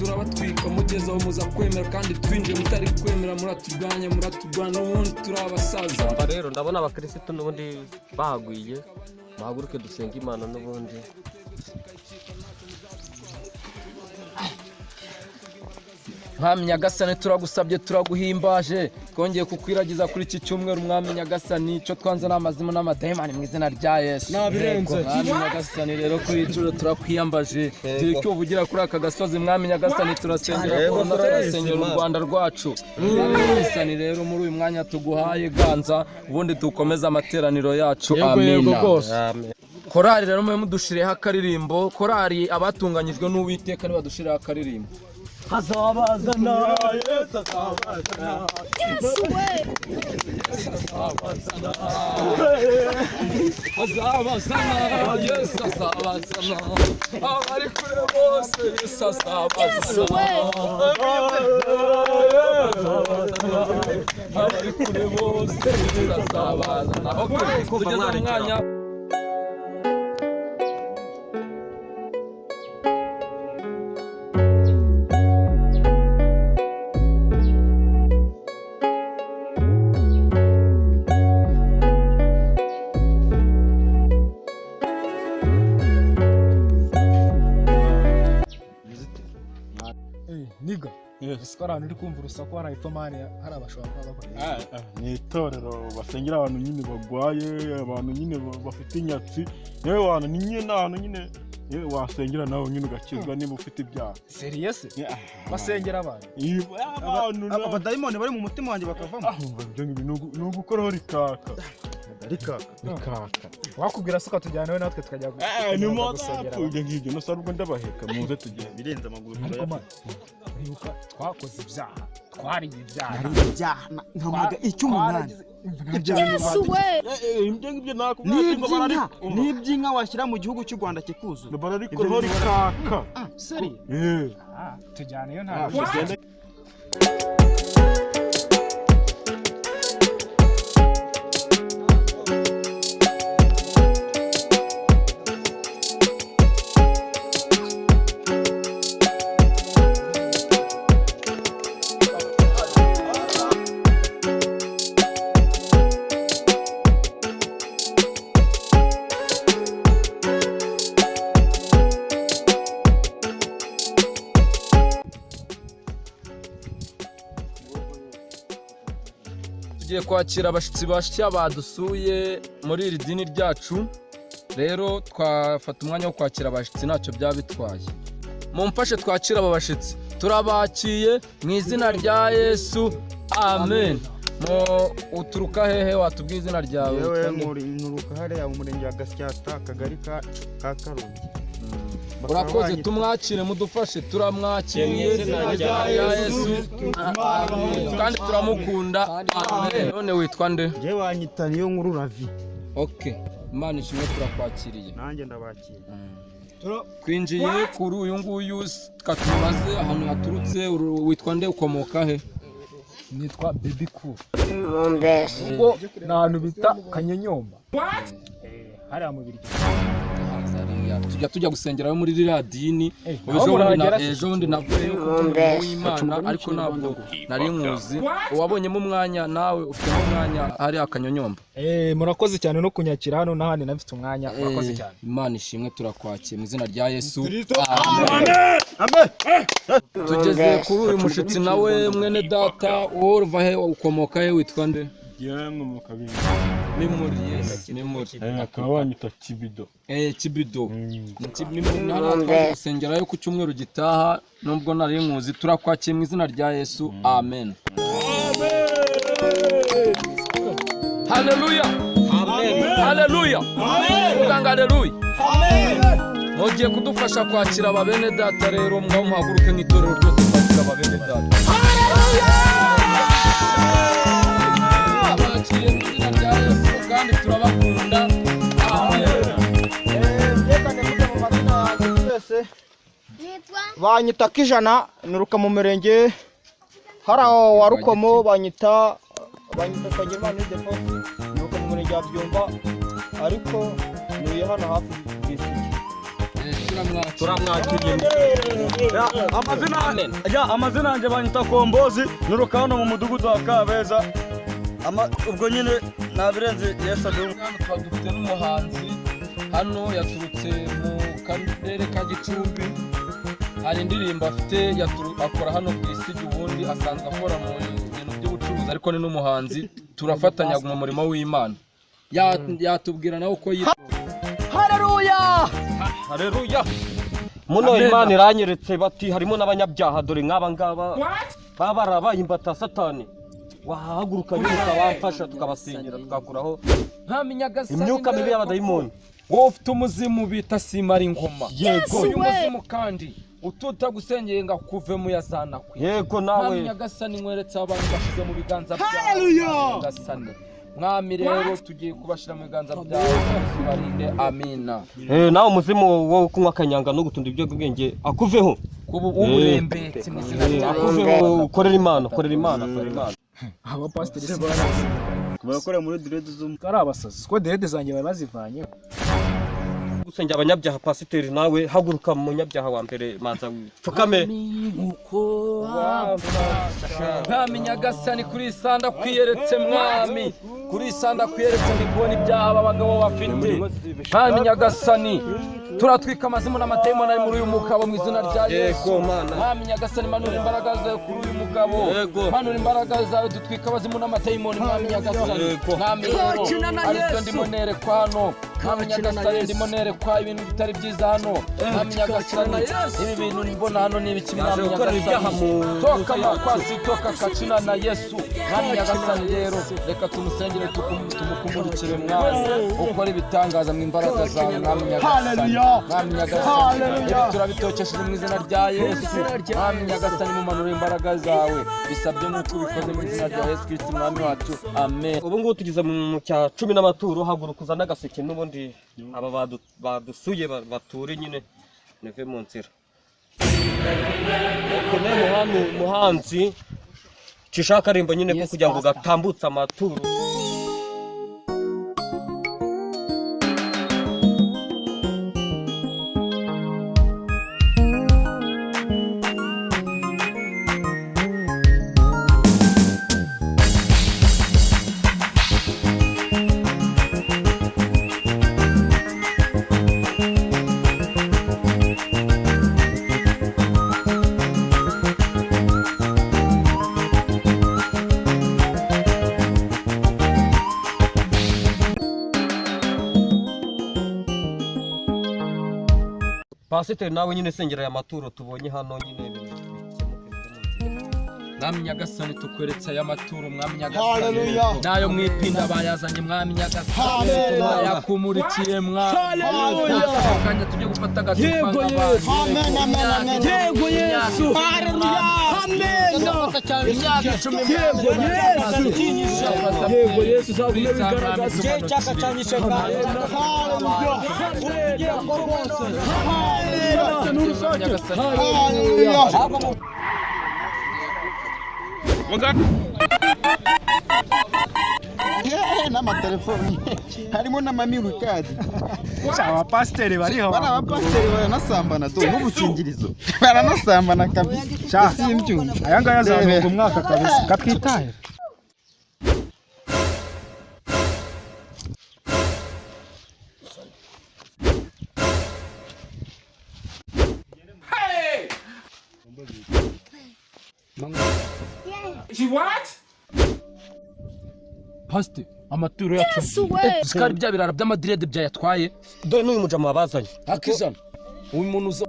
turabatwika mugezeho muza kwemera kandi twinjiye mutari kwemera muraturwanya n'ubundi turabasaza. Aba rero ndabona abakirisitu n'ubundi bahagwiye, bahaguruke dusenga Imana n'ubundi. Mwami Nyagasani turagusabye turaguhimbaje twongeye kukwiragiza kuri iki cyumweru. Mwami Nyagasani icyo twanze n'amazima n'amadayimani mu izina rya Yesu nabirenze. Mwami Nyagasani rero kuri icyo turakwiyambaje icyo uvugira kuri aka gasozi. Mwami Nyagasani turasengera u Rwanda rwacu. Mwami Nyagasani rero muri uyu mwanya tuguhaye ganza ubundi dukomeza amateraniro yacu. Amina. Korali rero mwe mudushireho akaririmbo, korali abatunganyijwe n'Uwiteka ni badushireho akaririmbo. Azabazana Yesu azabazana Yesu we azabazana Yesu azabazana abari kure bose Yesu azabazana abari kure bose Yesu azabazana. Tugeze mu mwanya niga isikarana uri kumva urusaku hano hepfo mani hari abashobora kuba bakora ni itorero basengera abantu nyine bagwaye, abantu nyine bafite inyatsi. Yewe wana ni nyine n'ahantu nyine wasengera nawe nyine ugakizwa niba ufite ibyaha. Serious basengera abantu abadayimoni bari mu mutima wanjye bakavamo. Ibyo ni ugukoraho rikaka wakubwira suka tujyana natwe tukajya gusengera. Ibyo ngibyo no sarubwo ndabaheka muze tugende birenze amaguru. Uribuka twakoze ibyaha, twariye ibyaha nkamuga icy'umunani. Yesu we Ibyo ngibyo nakubwira n'iby'inka washyira mu gihugu cy'u Rwanda kikuzuye bararikoraho rikaka. Seri tujyane yo nta tugiye kwakira abashyitsi bashya badusuye muri iri dini ryacu. Rero twafata umwanya wo kwakira abashyitsi ntacyo byaba bitwaye. Mumfashe twakira aba bashyitsi, turabakiye mu izina rya Yesu. Amen. Uturuka hehe watubwiye izina ryawe? Yewe nturuka hariya mu murenge wa Gasyata akagari ka Karongi. Urakoze tumwakire mudufashe turamwakiriye izina rya Yesu kandi turamukunda. Amen. None witwa nde? Je wanyita niyo nkuru Ravi. Okay. Imana ishimwe turakwakiriye. Nanjye ndabakiriye. Twinjiye kuri uyu nguyu katumaze ahantu haturutse. Witwa nde ukomoka he? nitwa Baby Cool. Ubwo ni ahantu bita Kanyonyomba. Hariya mu Biryo. Tujya gusengerayo muri ririya dini. Ejo bundi navuyeyo w'Imana ariko ntabwo nari nkuzi. Wabonyemo umwanya nawe ufitemo umwanya hariya Kanyonyomba. Murakoze cyane no kunyakira hano n'ahandi nafite umwanya. Murakoze cyane. Imana ishimwe turakwakiye mu izina rya Yesu. Amen. Tugeze kuri uyu mushitsi nawe mwene data wowe uva he ukomoka he witwa nde? Yemwe mu kabiri. Memori. Akaba banyita Kibido. Kibido. Ni gusengerayo ku cyumweru gitaha nubwo nari nkuzi. Turakwakiye mu izina rya Yesu. Amen. Haleluya. Haleluya. Amen. Haleluya. Amen. Mugiye kudufasha kwakira ababene data rero mwaho muhaguruke nk'itorero ryose kwakira ababene data. Abakiriye mu izina rya Yesu kandi turabakunda. Amen. Banyita Kijana nuruka mu murenge hara wa Rukomo. Banyita Kagirima ni depo nuruka mu murenge wa Byumba ariko niye hano hafi y'Isugi. turamwakiriye. Amazina yanjye banyita Kombozi nuruka hano mu mudugudu wa Kabeza. Ubwo nyine nabirenze Yesu adumu. Hano dufite n'umuhanzi hano yaturutse mu karere ka Gicumbi. Hari indirimbo afite akora hano ku Isigi, ubundi asanzwe akora mu bintu by'ubucuruzi ariko ni n'umuhanzi. Turafatanya mu murimo w'Imana. Yatubwira nawe uko yitwa. Haleluya. Muno Imana iranyeretse bati harimo n'abanyabyaha, dore nk'aba ngaba baba imbata Satani. Wahaguruka nyine ukabafasha tukabasengera tukakuraho imyuka mibi y'abadayimoni. Wowe ufite umuzimu bita Simara ingoma. Yego. Uyu muzimu kandi ututagusengeye ngo akuve mu yazana kwe. Yego nawe. Nyagasani nkweretse abantu bashize mu biganza byawe. Nyagasani. Mwami rero tugiye kubashira mu biganza byawe tubarinde. Amina. Nawe umuzimu wo kunywa kanyanga no gutunda ibyo bwenge akuveho. Kubu uburembetse mu izina rya Akuveho. Korera Imana. aba pasiteri bakorera muri direde z'umu ari abasazi ko direde zanjye bari bazivanyeho. Gusengera abanyabyaha pasiteri, nawe haguruka mu munyabyaha wa mbere manza wipfukame. Mwami Nyagasani kuri isanda kwiyeretse mwami. Kuri isanda kwiyeretse ndi kubona ibyaha abagabo bafite. Mwami Nyagasani turatwika amazimu n'amatayimoni ari muri uyu mugabo mu izina rya Yesu. Mwami Nyagasani manura imbaraga zawe kuri uyu mugabo. Manura imbaraga zawe dutwika amazimu n'amatayimoni mwami Nyagasani. Mwami rero ariko ndimo nerekwa hano. Mwami Nyagasani ndimo nerekwa ibintu bitari byiza hano. Mwami Nyagasani ibi bintu mbona hano ni ibiki mwami Nyagasani. Toka makwasi toka kachina na Yesu. Mwami Nyagasani rero reka tumusengere tumukumurikire mwami. Ukora ibitangaza mu imbaraga zawe mwami Nyagasani. Mwami Nyagasani ibi turabitokesheje mu izina rya Yesu. Mwami Nyagasani mumanura imbaraga zawe bisabye nk'uko ubikoze mu izina rya Yesu Kristo mwami wacu. Amen. Ubu ngubu tugeze mu cya 10 n'amaturo, hagurukuza n'agaseke n'ubundi aba badusuye bature nyine neve mu nzira. Kone muhanzi cishaka rimbo nyine ko kugira ngo gatambutse amaturo. Pasiteri nawe nyine sengera ya maturo tubonye hano nyine Mwami Nyagasani tukweretse aya maturo mwami Nyagasani nayo mwipinda bayazanye mwami Nyagasani yakumurikiye mwami kanya tujye gufata gatupa nk'abantu. Amen. Yego Yesu. Haleluya. Amen. Yego Yesu zavuye bigaragaza cyaka cyanyishe kandi. Haleluya. Haleluya. N'amatelefoni harimo n'amamirukadi. Abapasiteri bariho abapasiteri baranasambana n'ubukingirizo baranasambana kabisa. Simbyumva aya ngaya azanunga umwaka kabisa katwitaye. Pastor amaturo yacu sikari bya birara by'amadirede byayatwaye. Dore n'uyu mujama bazanye akizana uyu muntu